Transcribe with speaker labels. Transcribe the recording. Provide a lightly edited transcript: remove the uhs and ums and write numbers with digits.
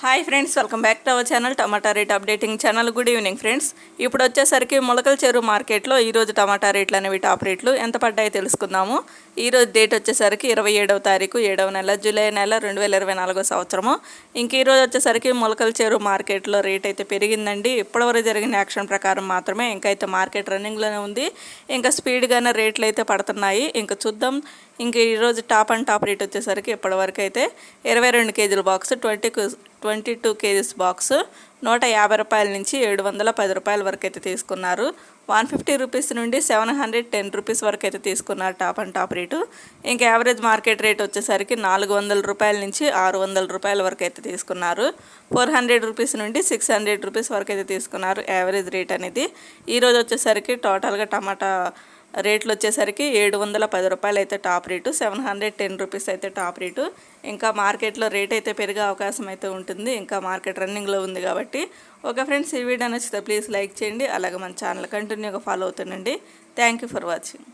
Speaker 1: Hi friends, welcome back to our channel tomato rate updating channel. Good evening friends. ఇప్పుడు వచ్చేసరికి మొలకల చెరువు మార్కెట్లో ఈరోజు టమాటా రేట్లు అనేవి టాప్ రేట్లు ఎంత పడ్డాయో తెలుసుకుందాము. ఈరోజు డేట్ వచ్చేసరికి 27వ తారీఖు 7వ నెల జూలై నెల 2024 సంవత్సరము. ఇంక ఈరోజు వచ్చేసరికి మొలకల చెరువు మార్కెట్లో రేట్ అయితే పెరిగిందండి. ఇప్పటివరకు జరిగిన యాక్షన్ ప్రకారం మాత్రమే. ఇంకైతే మార్కెట్ రన్నింగ్లోనే ఉంది. ఇంకా స్పీడ్గానే రేట్లు అయితే పడుతున్నాయి. ఇంకా చూద్దాం. ఇంక ఈరోజు టాప్ రేట్ వచ్చేసరికి ఇప్పటివరకు అయితే 22 కేజీల బాక్స్ 22 కేజీస్ బాక్స్ 150 రూపాయల నుంచి 710 రూపాయల వరకు అయితే తీసుకున్నారు. 150 రూపీస్ నుండి 710 రూపీస్ వరకు అయితే తీసుకున్నారు టాప్ రేటు. ఇంకా యావరేజ్ మార్కెట్ రేట్ వచ్చేసరికి 400 రూపాయల నుంచి 600 రూపాయల వరకు అయితే తీసుకున్నారు. 400 రూపీస్ నుండి 600 రూపీస్ వరకు అయితే తీసుకున్నారు యావరేజ్ రేట్ అనేది. ఈరోజు వచ్చేసరికి టోటల్గా టమాటా రేట్లు వచ్చేసరికి 710 రూపాయలు అయితే టాప్ రేటు, 710 రూపీస్ అయితే టాప్ రేటు. ఇంకా మార్కెట్లో రేట్ అయితే పెరిగే అవకాశం అయితే ఉంటుంది. ఇంకా మార్కెట్ రన్నింగ్లో ఉంది కాబట్టి. ఓకే ఫ్రెండ్స్, ఈ వీడియో నచ్చితే ప్లీజ్ లైక్ చేయండి. అలాగే మన ఛానల్ కంటిన్యూగా ఫాలో అవుతుండండి. Thank you for watching.